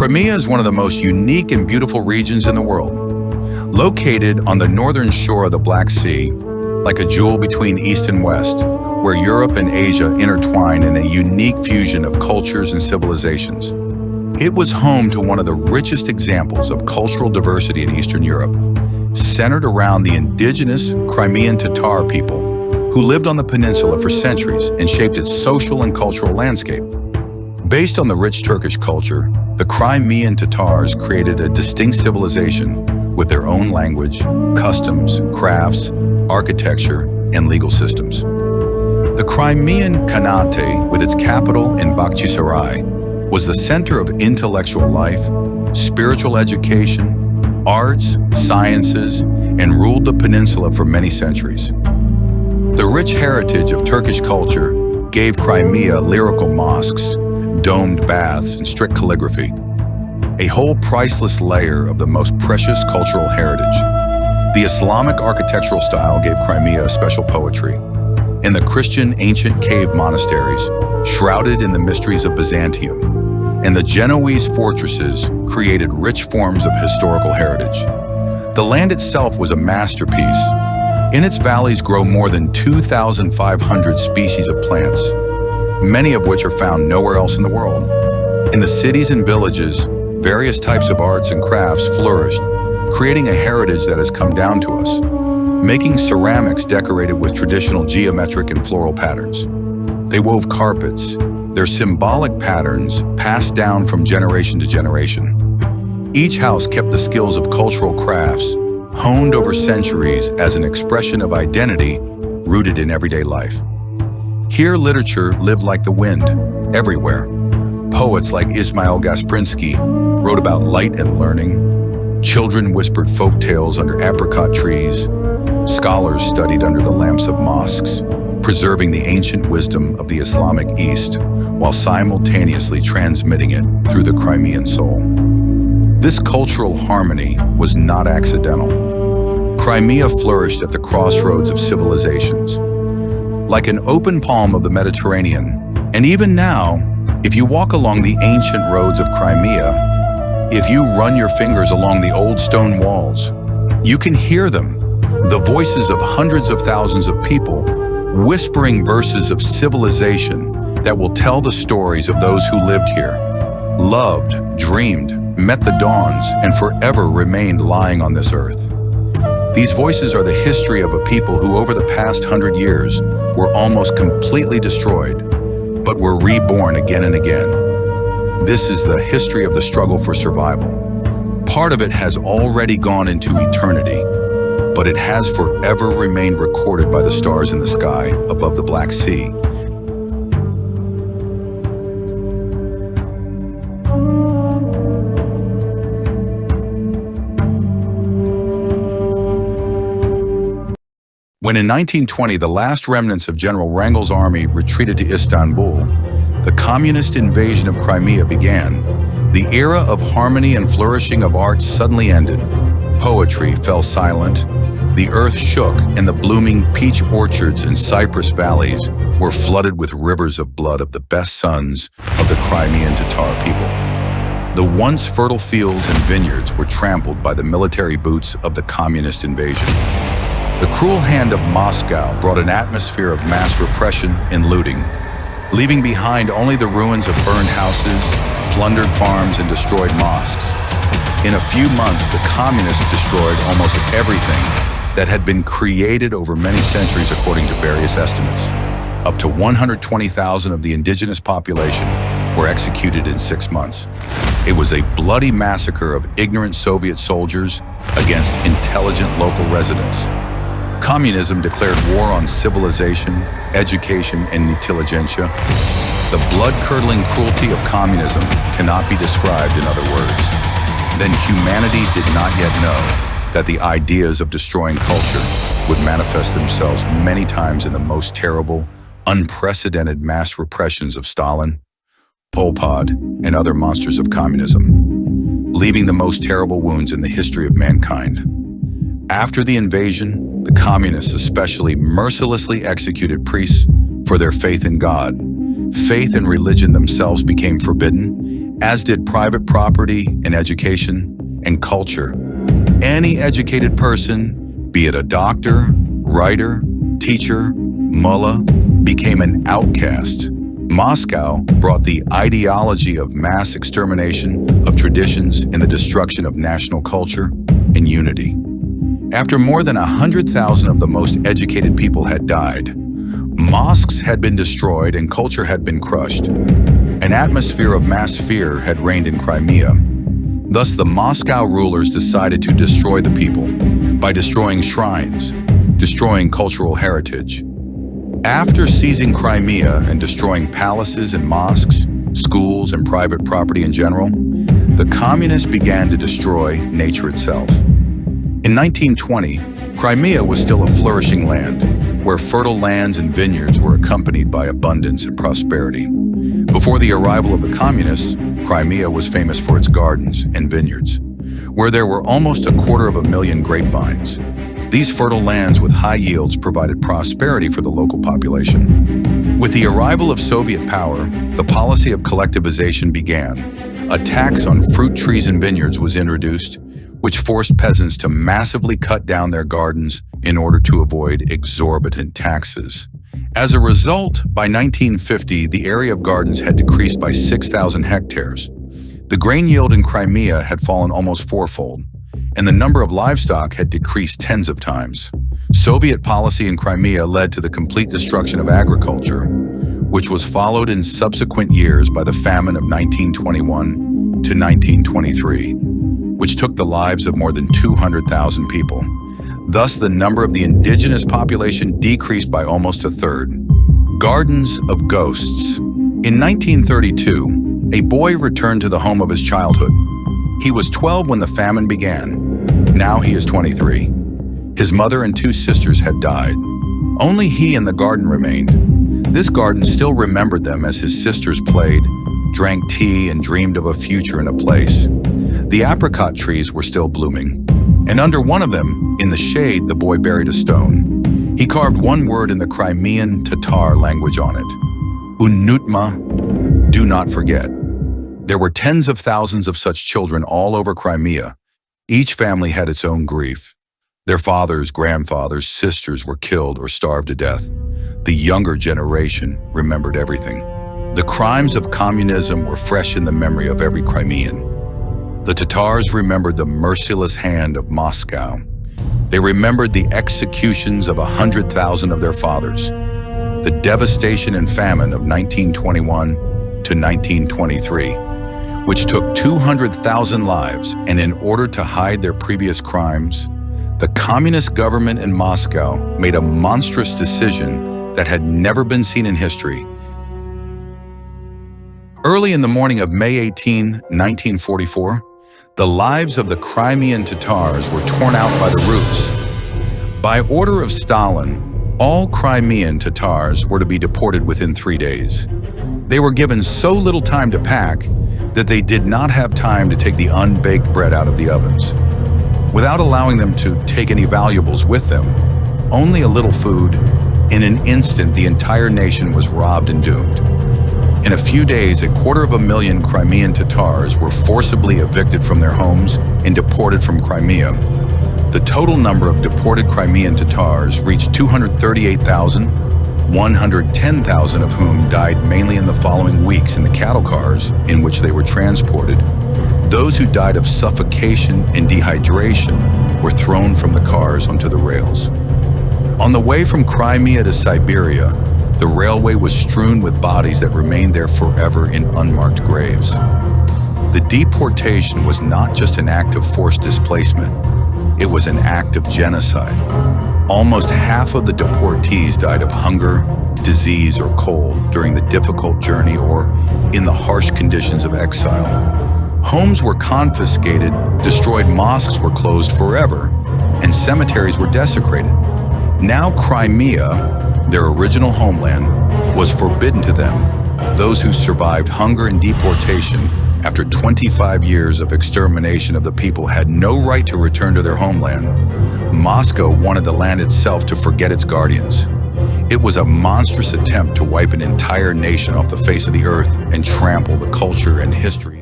Crimea is one of the most unique and beautiful regions in the world. Located on the northern shore of the Black Sea, like a jewel between East and West, where Europe and Asia intertwine in a unique fusion of cultures and civilizations. It was home to one of the richest examples of cultural diversity in Eastern Europe, centered around the indigenous Crimean Tatar people who lived on the peninsula for centuries and shaped its social and cultural landscape. Based on the rich Turkish culture, the Crimean Tatars created a distinct civilization with their own language, customs, crafts, architecture, and legal systems. The Crimean Khanate, with its capital in Bakhchisarai, was the center of intellectual life, spiritual education, arts, sciences, and ruled the peninsula for many centuries. The rich heritage of Turkish culture gave Crimea lyrical mosques, domed baths, and strict calligraphy, a whole priceless layer of the most precious cultural heritage. The Islamic architectural style gave Crimea a special poetry, and the Christian ancient cave monasteries, shrouded in the mysteries of Byzantium, and the Genoese fortresses created rich forms of historical heritage. The land itself was a masterpiece. In its valleys grow more than 2,500 species of plants, many of which are found nowhere else in the world. In the cities and villages, various types of arts and crafts flourished, creating a heritage that has come down to us, making ceramics decorated with traditional geometric and floral patterns. They wove carpets, their symbolic patterns passed down from generation to generation. Each house kept the skills of cultural crafts, honed over centuries as an expression of identity rooted in everyday life. Here, literature lived like the wind, everywhere. Poets like Ismail Gasprinsky wrote about light and learning. Children whispered folk tales under apricot trees. Scholars studied under the lamps of mosques, preserving the ancient wisdom of the Islamic East while simultaneously transmitting it through the Crimean soul. This cultural harmony was not accidental. Crimea flourished at the crossroads of civilizations, like an open palm of the Mediterranean. And even now, if you walk along the ancient roads of Crimea, if you run your fingers along the old stone walls, you can hear them, the voices of hundreds of thousands of people, whispering verses of civilization that will tell the stories of those who lived here, loved, dreamed, met the dawns, and forever remained lying on this earth. These voices are the history of a people who over the past 100 years were almost completely destroyed, but were reborn again and again. This is the history of the struggle for survival. Part of it has already gone into eternity, but it has forever remained recorded by the stars in the sky above the Black Sea. When in 1920 the last remnants of General Wrangel's army retreated to Istanbul, the communist invasion of Crimea began. The era of harmony and flourishing of art suddenly ended. Poetry fell silent. The earth shook, and the blooming peach orchards and cypress valleys were flooded with rivers of blood of the best sons of the Crimean Tatar people. The once fertile fields and vineyards were trampled by the military boots of the communist invasion. The cruel hand of Moscow brought an atmosphere of mass repression and looting, leaving behind only the ruins of burned houses, plundered farms, and destroyed mosques. In a few months, the communists destroyed almost everything that had been created over many centuries according to various estimates. Up to 120,000 of the indigenous population were executed in 6 months. It was a bloody massacre of ignorant Soviet soldiers against intelligent local residents. Communism declared war on civilization, education, and intelligentsia. The blood-curdling cruelty of communism cannot be described in other words. Then humanity did not yet know that the ideas of destroying culture would manifest themselves many times in the most terrible, unprecedented mass repressions of Stalin, Pol Pot, and other monsters of communism, leaving the most terrible wounds in the history of mankind. After the invasion, the communists especially mercilessly executed priests for their faith in God. Faith and religion themselves became forbidden, as did private property and education and culture. Any educated person, be it a doctor, writer, teacher, mullah, became an outcast. Moscow brought the ideology of mass extermination of traditions and the destruction of national culture and unity. After more than 100,000 of the most educated people had died, mosques had been destroyed and culture had been crushed. An atmosphere of mass fear had reigned in Crimea. Thus, the Moscow rulers decided to destroy the people by destroying shrines, destroying cultural heritage. After seizing Crimea and destroying palaces and mosques, schools and private property in general, the communists began to destroy nature itself. In 1920, Crimea was still a flourishing land, where fertile lands and vineyards were accompanied by abundance and prosperity. Before the arrival of the communists, Crimea was famous for its gardens and vineyards, where there were almost 250,000 grapevines. These fertile lands with high yields provided prosperity for the local population. With the arrival of Soviet power, the policy of collectivization began. A tax on fruit trees and vineyards was introduced, which forced peasants to massively cut down their gardens in order to avoid exorbitant taxes. As a result, by 1950, the area of gardens had decreased by 6,000 hectares. The grain yield in Crimea had fallen almost fourfold, and the number of livestock had decreased tens of times. Soviet policy in Crimea led to the complete destruction of agriculture, which was followed in subsequent years by the famine of 1921 to 1923, which took the lives of more than 200,000 people. Thus, the number of the indigenous population decreased by almost a third. Gardens of Ghosts. In 1932, a boy returned to the home of his childhood. He was 12 when the famine began. Now he is 23. His mother and 2 sisters had died. Only he and the garden remained. This garden still remembered them as his sisters played, drank tea, and dreamed of a future and a place. The apricot trees were still blooming, and under one of them, in the shade, the boy buried a stone. He carved one word in the Crimean Tatar language on it: Unutma, do not forget. There were tens of thousands of such children all over Crimea. Each family had its own grief. Their fathers, grandfathers, sisters were killed or starved to death. The younger generation remembered everything. The crimes of communism were fresh in the memory of every Crimean. The Tatars remembered the merciless hand of Moscow. They remembered the executions of 100,000 of their fathers, the devastation and famine of 1921 to 1923, which took 200,000 lives, and in order to hide their previous crimes, the communist government in Moscow made a monstrous decision that had never been seen in history. Early in the morning of May 18, 1944, the lives of the Crimean Tatars were torn out by the roots. By order of Stalin, all Crimean Tatars were to be deported within 3 days. They were given so little time to pack that they did not have time to take the unbaked bread out of the ovens. Without allowing them to take any valuables with them, only a little food, in an instant the entire nation was robbed and doomed. In a few days, 250,000 Crimean Tatars were forcibly evicted from their homes and deported from Crimea. The total number of deported Crimean Tatars reached 238,000, 110,000 of whom died mainly in the following weeks in the cattle cars in which they were transported. Those who died of suffocation and dehydration were thrown from the cars onto the rails. On the way from Crimea to Siberia, the railway was strewn with bodies that remained there forever in unmarked graves. The deportation was not just an act of forced displacement, it was an act of genocide. Almost half of the deportees died of hunger, disease, or cold during the difficult journey or in the harsh conditions of exile. Homes were confiscated, destroyed mosques were closed forever, and cemeteries were desecrated. Now Crimea, their original homeland, was forbidden to them. Those who survived hunger and deportation after 25 years of extermination of the people had no right to return to their homeland. Moscow wanted the land itself to forget its guardians. It was a monstrous attempt to wipe an entire nation off the face of the earth and trample the culture and history.